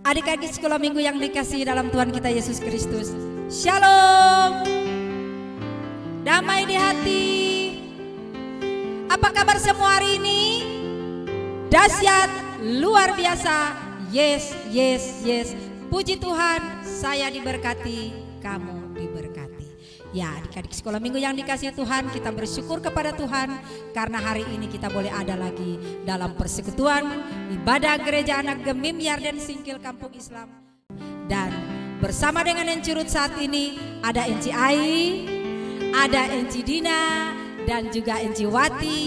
Adik-adik sekolah minggu yang dikasihi dalam Tuhan kita Yesus Kristus. Shalom. Damai di hati. Apa kabar semua hari ini? Dahsyat, luar biasa. Yes, yes, yes. Puji Tuhan, saya diberkati, kamu diberkati. Ya, adik-adik sekolah minggu yang dikasihi Tuhan, kita bersyukur kepada Tuhan karena hari ini kita boleh ada lagi dalam persekutuan ibadah gereja anak Gemim Yarden Singkil Kampung Islam. Dan bersama dengan Encurut saat ini ada Enci Ai, ada Enci Dina, dan juga Enci Wati.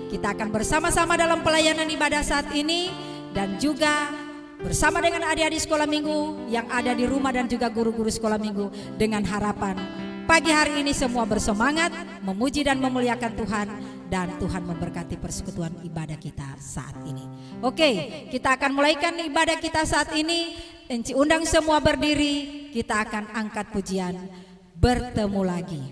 Kita akan bersama-sama dalam pelayanan ibadah saat ini dan juga bersama dengan adik-adik sekolah minggu yang ada di rumah dan juga guru-guru sekolah minggu dengan harapan pagi hari ini semua bersemangat memuji dan memuliakan Tuhan dan Tuhan memberkati persekutuan ibadah kita saat ini. Oke, kita akan mulaikan ibadah kita saat ini. Enci undang semua berdiri, kita akan angkat pujian bertemu lagi.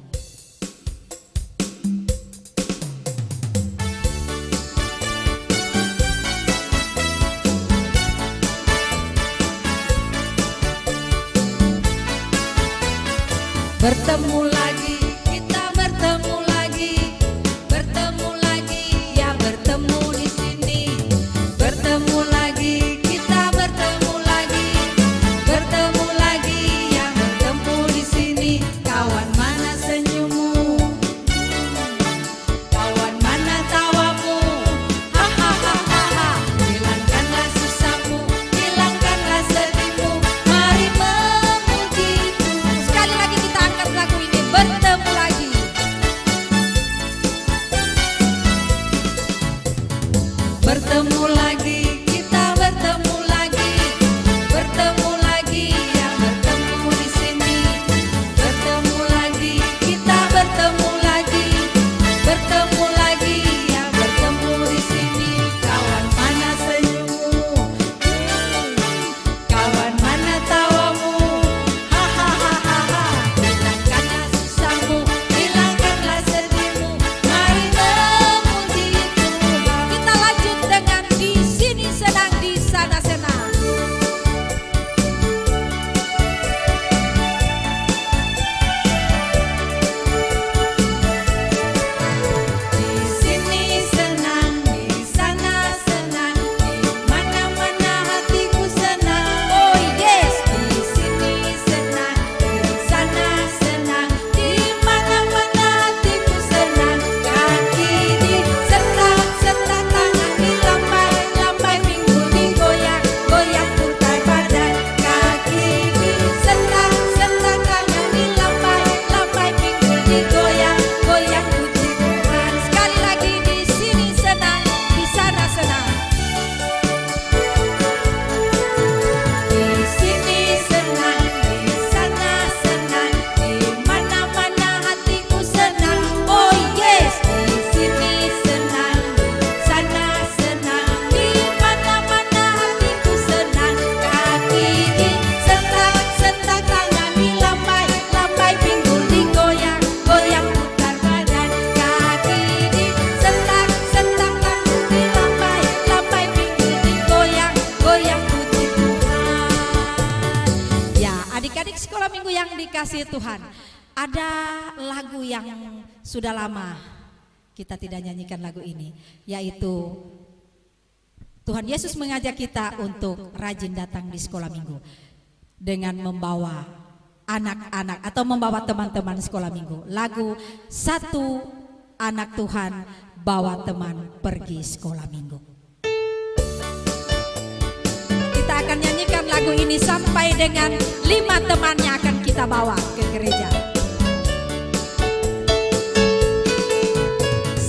Bertemu lagi, kita bertemu lagi, ya bertemu di sini. Bertemu lagi, kita bertemu lagi, ya bertemu di sini. Kawan mana senyummu? Kawan mana tawamu? Hahaha, hilangkanlah susahmu, hilangkanlah sedihmu. Mari memujiku. Sekali lagi kita angkat lagu ini, bertemu lagi. Bertemu lagi, kita bertemu lagi, ya bertemu di sini. Bertemu lagi, kita bertemu lagi, ya bertemu di sini. Kawan mana senyummu? Kawan mana tawamu? Hahaha, hilangkanlah susahmu, hilangkanlah sedihmu. Mari memuji Tuhan. Kita lanjut dengan di sini senang, di sana senang. Di sini senang, di sana senang, di mana-mana hatiku senang. Oh yes, di sini senang, di sana senang, di mana-mana hatiku senang. Kaki disentak-sentak, tangan dilambai-lambai, pinggul digoyang, goyang putar badan. Kaki disentak-sentak, tangan dilambai-lambai, pinggul digoyang, goyang puji Tuhan. Sekali lagi, di sini senang, di sana senang. Di sini senang, di sana senang, di mana-mana hatiku senang. Oh yes, di sini senang, di sana senang, di mana-mana hatiku senang. Kaki disentak-sentak, tangan dilambai-lambai, pinggul digoyang, goyang putar badan. Kaki disentak-sentak, tangan dilambai-lambai, pinggul digoyang, goyang puji Tuhan. Ya, adik-adik sekolah minggu yang dikasihi Tuhan, ada lagu yang sudah lama kita tidak nyanyikan lagu ini, yaitu Tuhan Yesus mengajak kita untuk rajin datang di sekolah minggu dengan membawa anak-anak atau membawa teman-teman sekolah minggu. Lagu Satu Anak Tuhan Bawa Teman Pergi Sekolah Minggu. Kita akan nyanyikan lagu ini sampai dengan 5 temannya akan kita bawa ke gereja.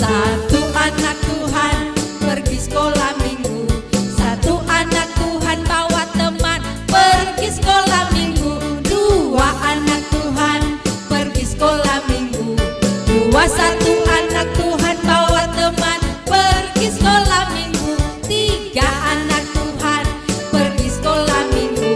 Satu anak Tuhan pergi sekolah minggu, satu anak Tuhan bawa teman pergi sekolah minggu. Dua anak Tuhan pergi sekolah minggu, satu anak Tuhan bawa teman pergi sekolah minggu. Tiga anak Tuhan pergi sekolah minggu,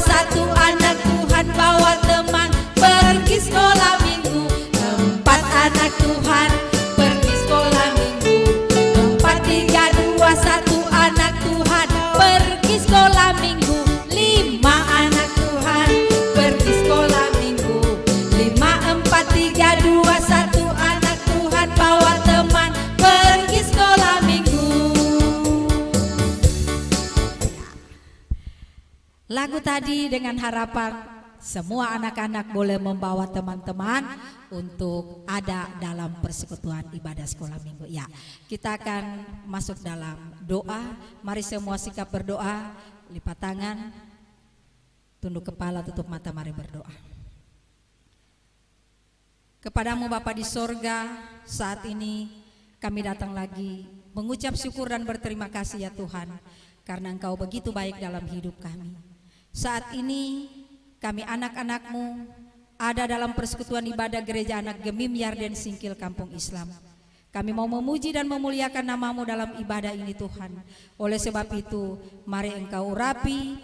satu anak Tuhan bawa teman pergi sekolah minggu. Empat anak Tuhan pergi sekolah lagu tadi dengan harapan semua anak-anak boleh membawa teman-teman untuk ada dalam persekutuan ibadah sekolah minggu. Ya, kita akan masuk dalam doa. Mari semua sikap berdoa, lipat tangan, tunduk kepala, tutup mata, mari berdoa. Kepadamu Bapa di sorga, saat ini kami datang lagi mengucap syukur dan berterima kasih ya Tuhan, karena Engkau begitu baik dalam hidup kami. Saat ini kami anak-anak-Mu ada dalam persekutuan ibadah Gereja Anak Gemim Yarden Singkil Kampung Islam. Kami mau memuji dan memuliakan nama-Mu dalam ibadah ini Tuhan. Oleh sebab itu, mari Engkau urapi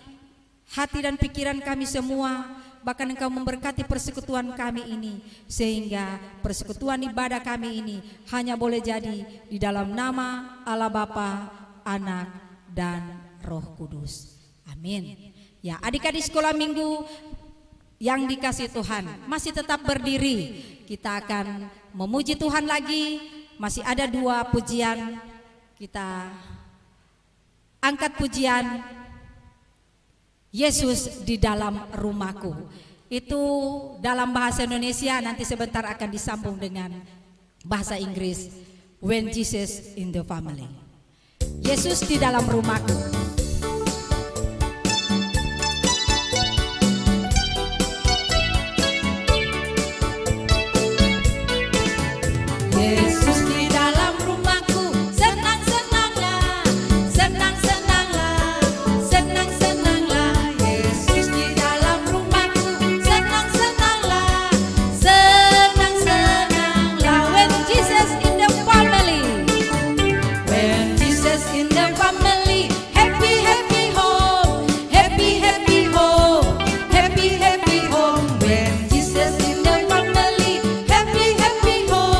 hati dan pikiran kami semua, bahkan Engkau memberkati persekutuan kami ini, sehingga persekutuan ibadah kami ini hanya boleh jadi di dalam nama Allah Bapa, Anak, dan Roh Kudus. Amin. Ya, adik-adik sekolah minggu yang dikasih Tuhan, masih tetap berdiri. Kita akan memuji Tuhan lagi. Masih ada 2 pujian. Kita angkat pujian Yesus di dalam rumahku. Itu dalam bahasa Indonesia, nanti sebentar akan disambung dengan bahasa Inggris. When Jesus in the family. Yesus di dalam rumahku. Yesus di dalam rumahku, senang-senanglah, senang-senanglah, senang-senanglah. Yesus di dalam rumahku, senang-senanglah, senang-senanglah. When Jesus in the family, when Jesus in the family, happy happy home, happy happy home, happy happy home. When Jesus in the family, happy happy home.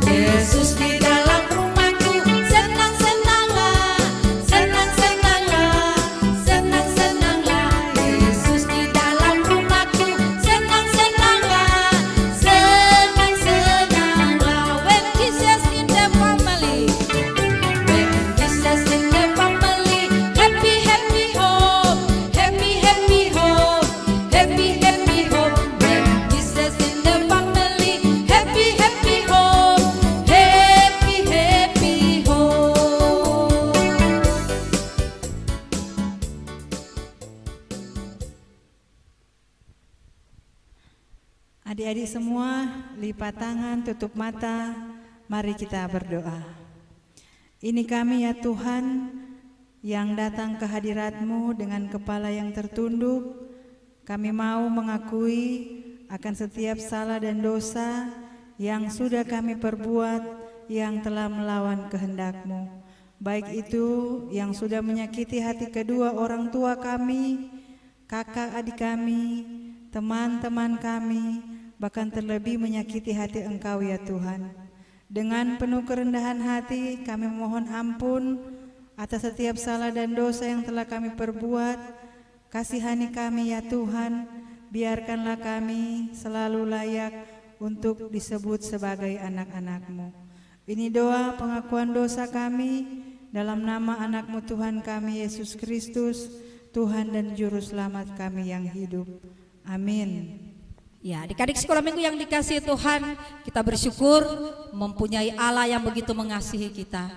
Yesus di dalam rumahku, senang-senanglah, senang-senanglah, senang-senanglah. Yesus di dalam rumahku, senang-senanglah, senang-senanglah. When Jesus in the family, when Jesus in the family, happy happy home, happy happy home, happy happy home. When Jesus in the family, happy happy home. Adik-adik semua, lipat tangan, tutup mata, mari kita berdoa. Ini kami ya Tuhan, yang datang ke hadirat-Mu dengan kepala yang tertunduk. Kami mau mengakui akan setiap salah dan dosa yang sudah kami perbuat, yang telah melawan kehendak-Mu. Baik itu yang sudah menyakiti hati kedua orang tua kami, kakak adik kami, teman-teman kami, bahkan terlebih menyakiti hati Engkau ya Tuhan. Dengan penuh kerendahan hati kami mohon ampun atas setiap salah dan dosa yang telah kami perbuat. Kasihani kami ya Tuhan, biarkanlah kami selalu layak untuk disebut sebagai anak-anak-Mu. Ini doa pengakuan dosa kami dalam nama anak-Mu Tuhan kami Yesus Kristus, Tuhan dan Juru Selamat kami yang hidup. Amin. Ya, adik-adik sekolah minggu yang dikasihi Tuhan, kita bersyukur mempunyai Allah yang begitu mengasihi kita.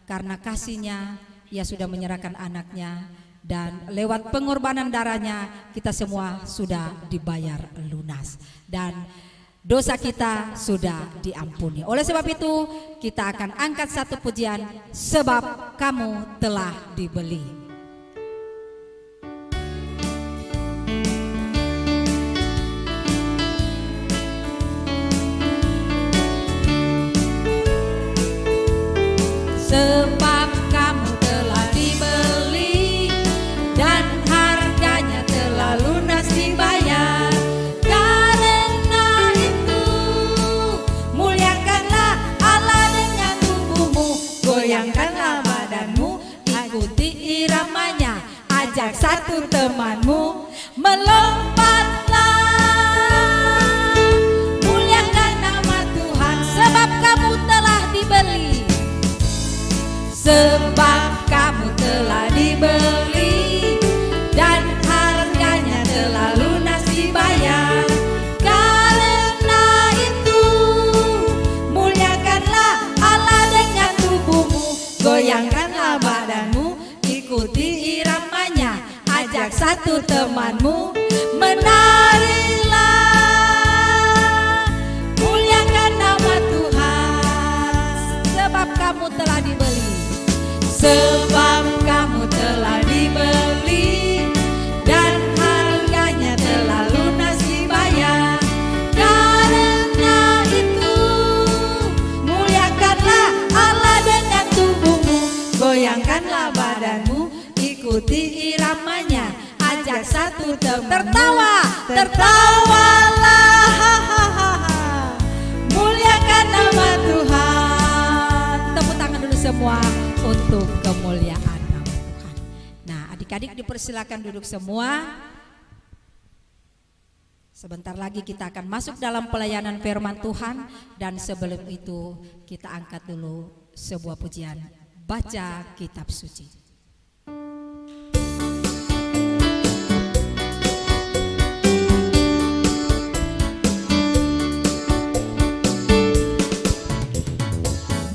Karena kasih-Nya, Ia sudah menyerahkan anak-Nya, dan lewat pengorbanan darah-Nya kita semua sudah dibayar lunas, dan dosa kita sudah diampuni. Oleh sebab itu kita akan angkat satu pujian, sebab kamu telah dibeli. Sebab kamu telah dibeli dan harganya telah lunas dibayar. Karena itu muliakanlah Allah dengan tubuhmu, goyangkanlah badanmu, ikuti iramanya, ajak satu temanmu, melompat. Muliakan nama sebab kamu telah dibeli dan harganya telah lunas dibayar. Karena itu muliakanlah Allah dengan tubuhmu, goyangkanlah badanmu, ikuti iramanya, ajak satu temanmu, menarilah, muliakan nama Tuhan, sebab kamu telah dibeli, sebab kamu telah dibeli dan harganya telah lunas dibayar. Karena itu muliakanlah Allah dengan tubuhmu, goyangkanlah badanmu, ikuti iramanya, ajak satu teman, tertawalah, muliakan nama Tuhan. Tepuk tangan dulu semua untuk kemuliaan nama Tuhan. Nah, adik-adik dipersilakan duduk semua. Sebentar lagi kita akan masuk dalam pelayanan firman Tuhan, dan sebelum itu kita angkat dulu sebuah pujian, baca kitab suci.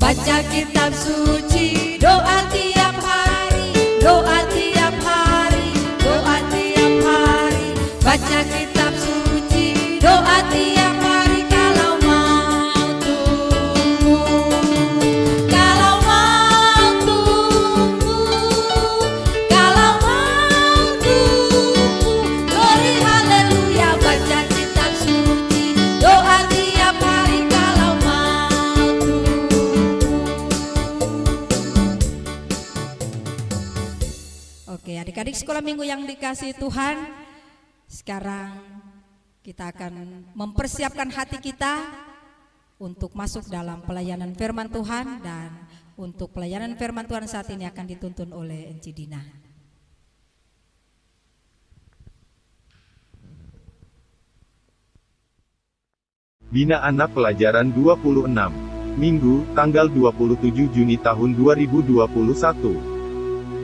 Baca kitab suci, doa tiap hari, doa tiap hari, doa tiap hari. Baca kitab suci, doa tiap hari, kalau mau tumbuh, kalau mau tumbuh, kalau mau tumbuh. Glory haleluya, baca kitab suci, doa tiap hari, kalau mau tumbuh. Oke, adik-adik sekolah minggu yang dikasihi Tuhan, sekarang kita akan mempersiapkan hati kita untuk masuk dalam pelayanan firman Tuhan, dan untuk pelayanan firman Tuhan saat ini akan dituntun oleh Enci Dina. Bina Anak Pelajaran 26, Minggu, tanggal 27 Juni tahun 2021.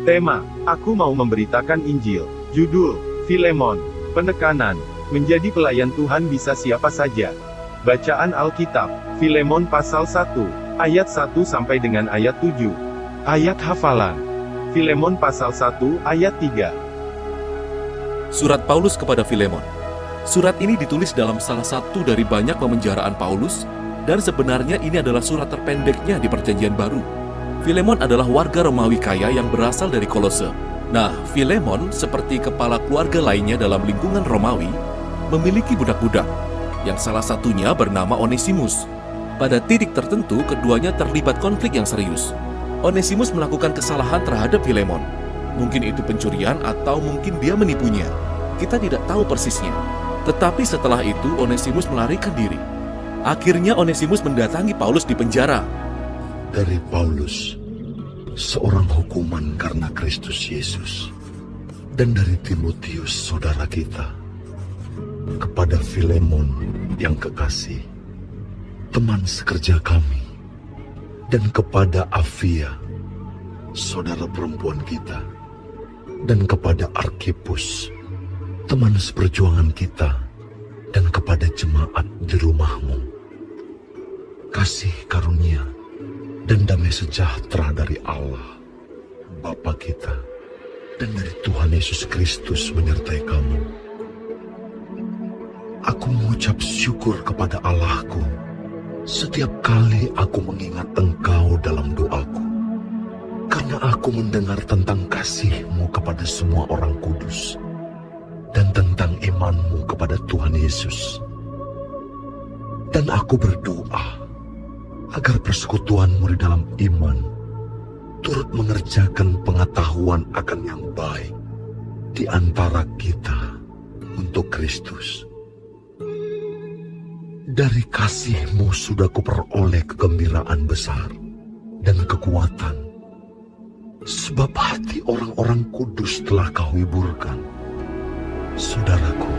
Tema, Aku Mau Memberitakan Injil. Judul, Filemon. Penekanan, menjadi pelayan Tuhan bisa siapa saja. Bacaan Alkitab, Filemon pasal 1, ayat 1 sampai dengan ayat 7. Ayat hafalan, Filemon pasal 1, ayat 3. Surat Paulus kepada Filemon. Surat ini ditulis dalam salah satu dari banyak pemenjaraan Paulus, dan sebenarnya ini adalah surat terpendeknya di Perjanjian Baru. Filemon adalah warga Romawi kaya yang berasal dari Kolose. Nah, Filemon seperti kepala keluarga lainnya dalam lingkungan Romawi, memiliki budak-budak, yang salah satunya bernama Onesimus. Pada titik tertentu, keduanya terlibat konflik yang serius. Onesimus melakukan kesalahan terhadap Filemon. Mungkin itu pencurian atau mungkin dia menipunya. Kita tidak tahu persisnya. Tetapi setelah itu, Onesimus melarikan diri. Akhirnya Onesimus mendatangi Paulus di penjara. Dari Paulus, seorang hukuman karena Kristus Yesus, dan dari Timotius saudara kita, kepada Filemon yang kekasih, teman sekerja kami, dan kepada Afia, saudara perempuan kita, dan kepada Arkipus, teman seperjuangan kita, dan kepada jemaat di rumahmu. Kasih karunia dan damai sejahtera dari Allah, Bapa kita, dan dari Tuhan Yesus Kristus menyertai kamu. Aku mengucap syukur kepada Allahku setiap kali aku mengingat Engkau dalam doaku, karena aku mendengar tentang kasih-Mu kepada semua orang kudus, dan tentang iman-Mu kepada Tuhan Yesus. Dan aku berdoa agar persekutuan-Mu di dalam iman turut mengerjakan pengetahuan akan yang baik di antara kita untuk Kristus. Dari kasih-Mu sudah kuperoleh kegembiraan besar dan kekuatan, sebab hati orang-orang kudus telah Kau hiburkan. Saudaraku,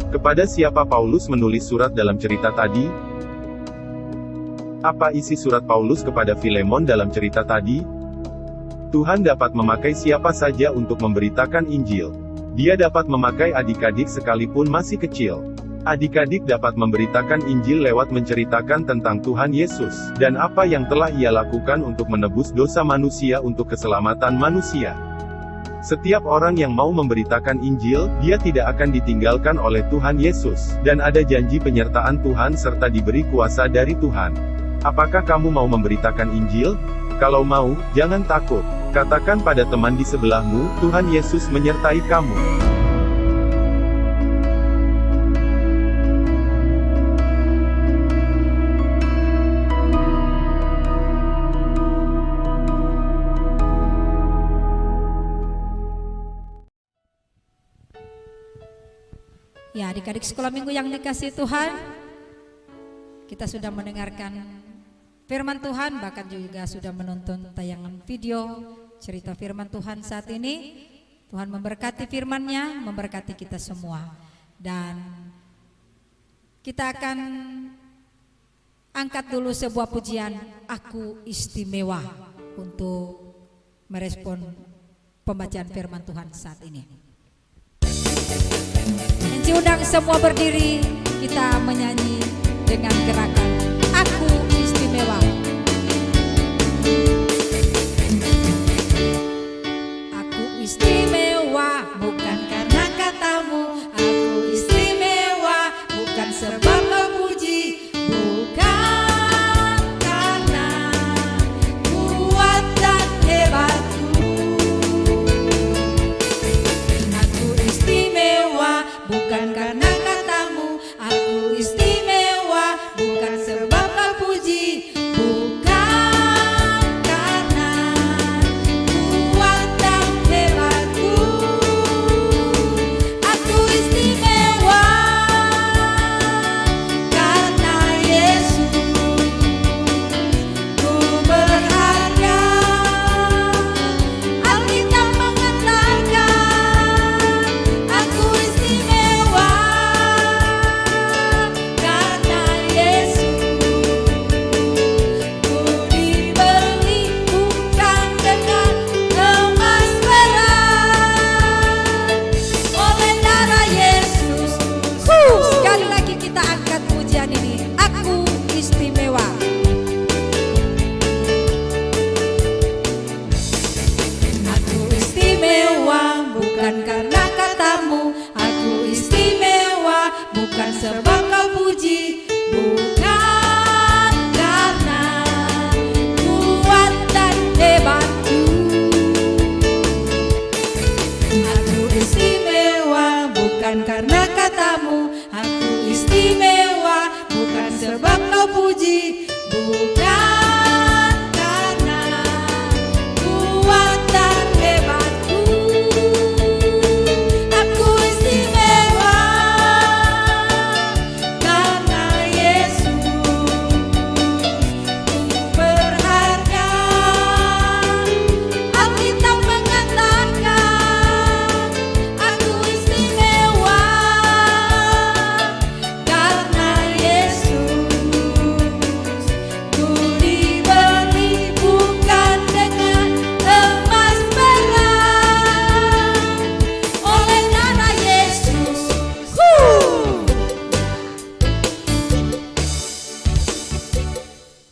Kepada siapa Paulus menulis surat dalam cerita tadi? Apa isi surat Paulus kepada Filemon dalam cerita tadi? Tuhan dapat memakai siapa saja untuk memberitakan Injil. Dia dapat memakai adik-adik sekalipun masih kecil. Adik-adik dapat memberitakan Injil lewat menceritakan tentang Tuhan Yesus, dan apa yang telah Ia lakukan untuk menebus dosa manusia untuk keselamatan manusia. Setiap orang yang mau memberitakan Injil, dia tidak akan ditinggalkan oleh Tuhan Yesus, dan ada janji penyertaan Tuhan serta diberi kuasa dari Tuhan. Apakah kamu mau memberitakan Injil? Kalau mau, jangan takut. Katakan pada teman di sebelahmu, Tuhan Yesus menyertai kamu. Ya, adik-adik sekolah minggu yang dikasihi Tuhan, kita sudah mendengarkan firman Tuhan, bahkan juga sudah menonton tayangan video cerita firman Tuhan saat ini. Tuhan memberkati firman-Nya, memberkati kita semua. Dan kita akan angkat dulu sebuah pujian, Aku Istimewa, untuk merespon pembacaan firman Tuhan saat ini. Undang semua berdiri, kita menyanyi dengan gerakan Aku Istimewa. Aku istimewa bukan karena katamu, aku istimewa bukan sebab kau puji, bukan karena kuat dan hebatku. Aku istimewa bukan karena katamu, aku istimewa bukan sebab kau puji, bukan karena kuat dan hebatku. Aku istimewa karena Yesus, ku berharga. Alkitab mengatakan aku istimewa karena Yesus, ku dibeli bukan dengan emas perak, oleh darah Yesus. Sekali lagi kita angkat pujian ini, Aku Istimewa. Aku istimewa bukan karena katamu, aku istimewa bukan sebab kau puji, bukan karena kuat dan hebatku. Aku istimewa bukan karena katamu, aku istimewa bukan sebab kau puji, bukan karena kuat dan hebatku. Aku istimewa karena Yesus, ku berharga. Alkitab mengatakan aku istimewa karena Yesus, ku dibeli bukan dengan emas perak, oleh darah Yesus.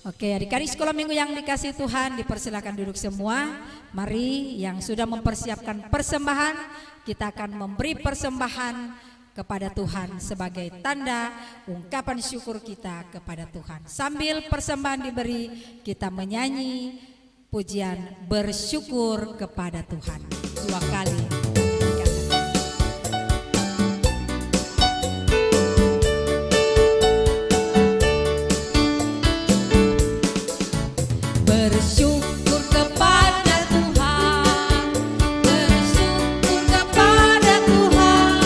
Oke, adik-adik sekolah minggu yang dikasih Tuhan, dipersilakan duduk semua. Mari yang sudah mempersiapkan persembahan, kita akan memberi persembahan kepada Tuhan sebagai tanda ungkapan syukur kita kepada Tuhan. Sambil persembahan diberi, kita menyanyi pujian bersyukur kepada Tuhan 2 kali. Bersyukur kepada Tuhan, bersyukur kepada Tuhan,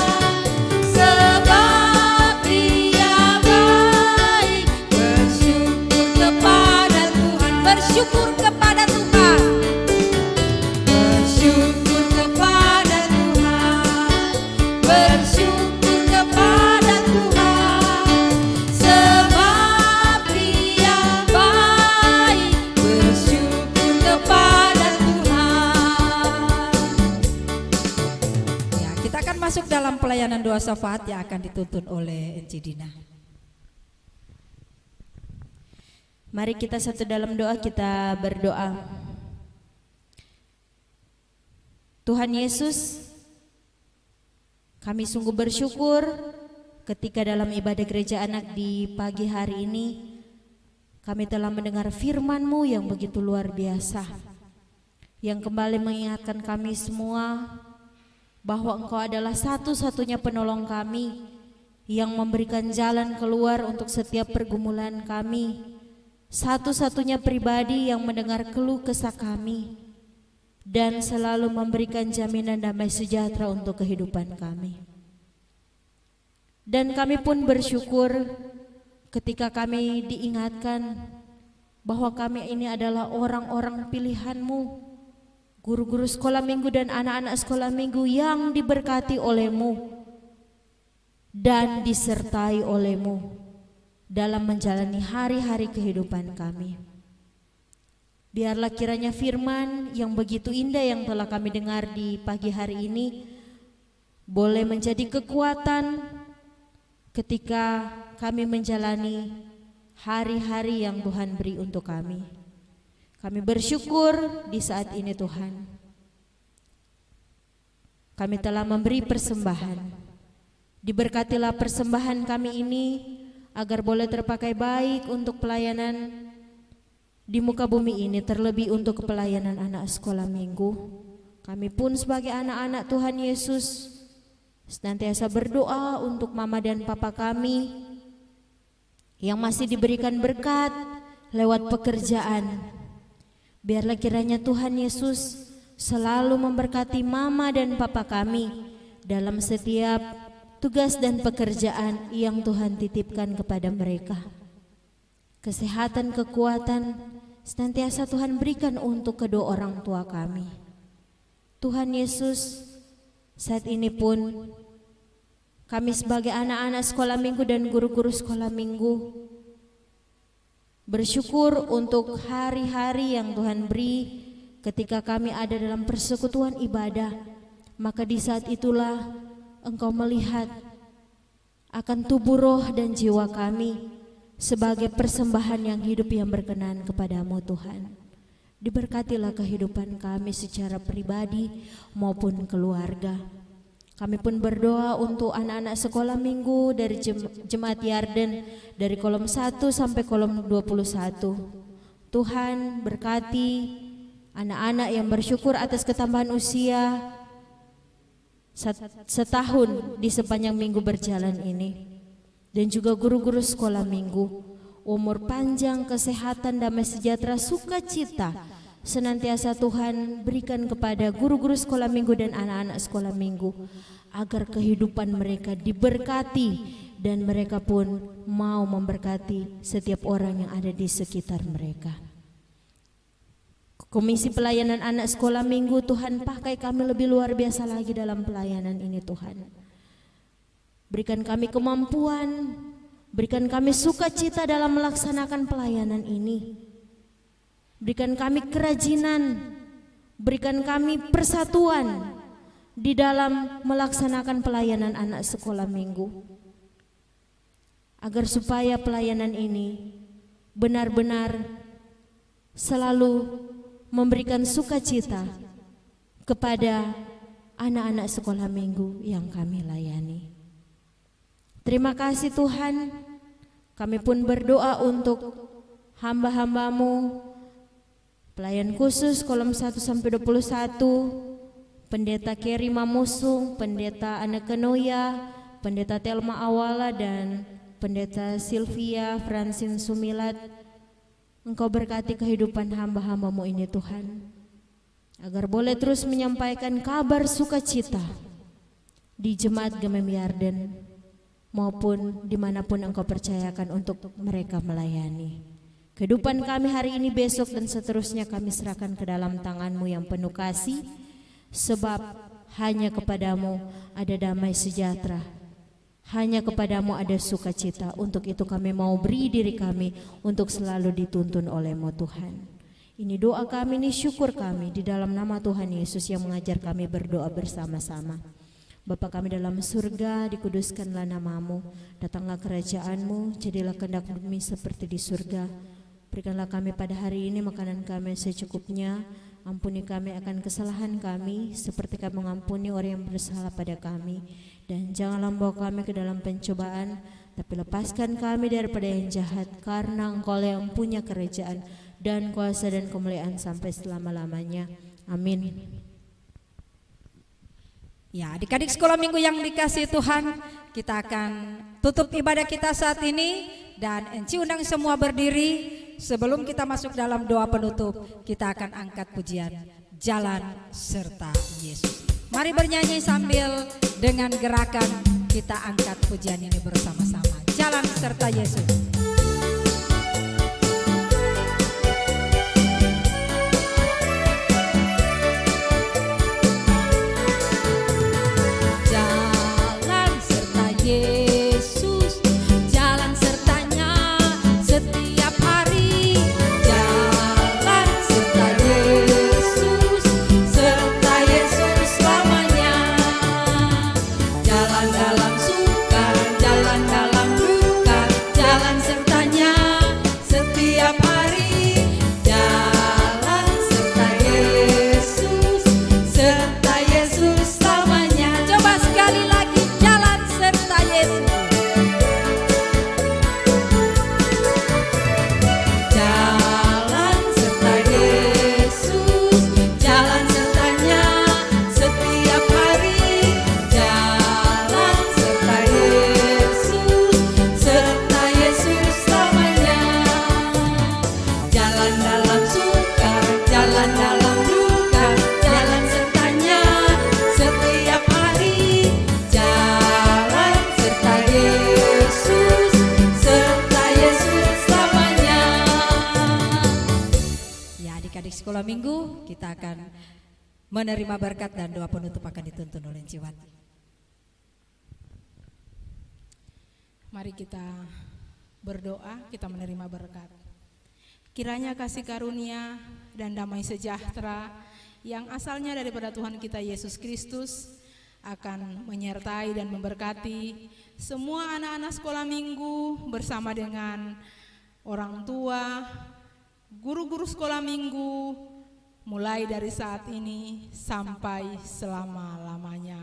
sebab Dia baik. Bersyukur kepada Tuhan, bersyukur kepada Tuhan, bersyukur kepada pelayanan doa syafaat yang akan dituntun oleh Enci Dina. Mari kita satu dalam doa, kita berdoa. Tuhan Yesus, kami sungguh bersyukur ketika dalam ibadah gereja anak di pagi hari ini kami telah mendengar firman-Mu yang begitu luar biasa, yang kembali mengingatkan kami semua bahwa Engkau adalah satu-satunya penolong kami yang memberikan jalan keluar untuk setiap pergumulan kami, satu-satunya pribadi yang mendengar keluh kesah kami dan selalu memberikan jaminan damai sejahtera untuk kehidupan kami. Dan kami pun bersyukur ketika kami diingatkan bahwa kami ini adalah orang-orang pilihan-Mu, guru-guru sekolah minggu dan anak-anak sekolah minggu yang diberkati oleh-Mu dan disertai oleh-Mu dalam menjalani hari-hari kehidupan kami. Biarlah kiranya firman yang begitu indah yang telah kami dengar di pagi hari ini boleh menjadi kekuatan ketika kami menjalani hari-hari yang Tuhan beri untuk kami. Kami bersyukur di saat ini Tuhan. Kami telah memberi persembahan. Diberkatilah persembahan kami ini agar boleh terpakai baik untuk pelayanan di muka bumi ini, terlebih untuk pelayanan anak sekolah minggu. Kami pun sebagai anak-anak Tuhan Yesus senantiasa berdoa untuk mama dan papa kami yang masih diberikan berkat lewat pekerjaan. Biarlah kiranya Tuhan Yesus selalu memberkati mama dan papa kami dalam setiap tugas dan pekerjaan yang Tuhan titipkan kepada mereka. Kesehatan, kekuatan senantiasa Tuhan berikan untuk kedua orang tua kami. Tuhan Yesus, saat ini pun kami sebagai anak-anak sekolah minggu dan guru-guru sekolah minggu bersyukur untuk hari-hari yang Tuhan beri ketika kami ada dalam persekutuan ibadah. Maka di saat itulah Engkau melihat akan tubuh, roh dan jiwa kami sebagai persembahan yang hidup yang berkenan kepadamu Tuhan. Diberkatilah kehidupan kami secara pribadi maupun keluarga. Kami pun berdoa untuk anak-anak sekolah minggu dari Jemaat Yarden dari kolom 1 sampai kolom 21. Tuhan berkati anak-anak yang bersyukur atas ketambahan usia setahun di sepanjang minggu berjalan ini. Dan juga guru-guru sekolah minggu, umur panjang, kesehatan, damai sejahtera, sukacita senantiasa Tuhan berikan kepada guru-guru sekolah minggu dan anak-anak sekolah minggu, agar kehidupan mereka diberkati dan mereka pun mau memberkati setiap orang yang ada di sekitar mereka. Komisi pelayanan anak sekolah minggu, Tuhan pakai kami lebih luar biasa lagi dalam pelayanan ini Tuhan. Berikan kami kemampuan, berikan kami sukacita dalam melaksanakan pelayanan ini. Berikan kami kerajinan, berikan kami persatuan di dalam melaksanakan pelayanan anak sekolah minggu, agar supaya pelayanan ini benar-benar selalu memberikan sukacita kepada anak-anak sekolah minggu yang kami layani. Terima kasih Tuhan. Kami pun berdoa untuk hamba-hambamu, pelayan khusus kolom 1 sampai 21, Pendeta Keri Mamusung, Pendeta Aneka Noya, Pendeta Telma Awala dan Pendeta Sylvia Francine Sumilat. Engkau berkati kehidupan hamba-hambamu ini Tuhan, agar boleh terus menyampaikan kabar sukacita di Jemaat Gemem Yarden maupun dimanapun Engkau percayakan untuk mereka melayani. Kehidupan kami hari ini, besok dan seterusnya kami serahkan ke dalam tangan-Mu yang penuh kasih, sebab hanya kepadamu ada damai sejahtera, hanya kepadamu ada sukacita. Untuk itu kami mau beri diri kami untuk selalu dituntun oleh-Mu Tuhan. Ini doa kami, ini syukur kami di dalam nama Tuhan Yesus yang mengajar kami berdoa bersama-sama. Bapa kami dalam surga, dikuduskanlah namamu, datanglah kerajaanmu, jadilah kehendak bumi seperti di surga. Berikanlah kami pada hari ini makanan kami secukupnya, ampuni kami akan kesalahan kami, seperti kami mengampuni orang yang bersalah pada kami. Dan janganlah membawa kami ke dalam pencobaan, tapi lepaskan kami daripada yang jahat, karena Engkau yang punya kerajaan dan kuasa dan kemuliaan sampai selama-lamanya. Amin. Ya, adik-adik sekolah minggu yang dikasihi Tuhan, kita akan tutup ibadah kita saat ini dan Enci undang semua berdiri. Sebelum kita masuk dalam doa penutup, kita akan angkat pujian Jalan Serta Yesus. Mari bernyanyi sambil dengan gerakan kita angkat pujian ini bersama-sama. Jalan Serta Yesus. Sekolah minggu, kita akan menerima berkat dan doa penutup akan dituntun oleh Ciwati. Mari kita berdoa, kita menerima berkat. Kiranya kasih karunia dan damai sejahtera yang asalnya daripada Tuhan kita Yesus Kristus akan menyertai dan memberkati semua anak-anak sekolah minggu bersama dengan orang tua, guru-guru sekolah minggu, mulai dari saat ini sampai selama-lamanya.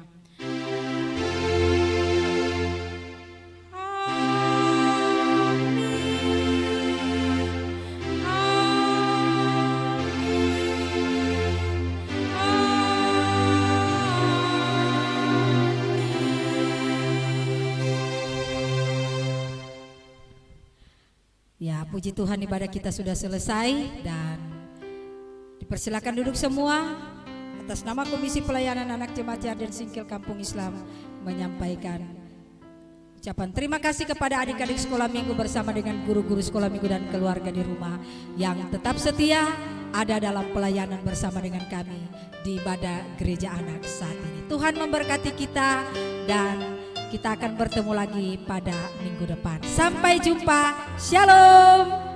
Ya, puji Tuhan, ibadah kita sudah selesai dan dipersilakan duduk semua. Atas nama Komisi Pelayanan Anak Jemaat dan Singkil Kampung Islam menyampaikan ucapan terima kasih kepada adik-adik sekolah minggu bersama dengan guru-guru sekolah minggu dan keluarga di rumah yang tetap setia ada dalam pelayanan bersama dengan kami di ibadah gereja anak saat ini. Tuhan memberkati kita dan kita akan bertemu lagi pada minggu depan. Sampai jumpa. Shalom.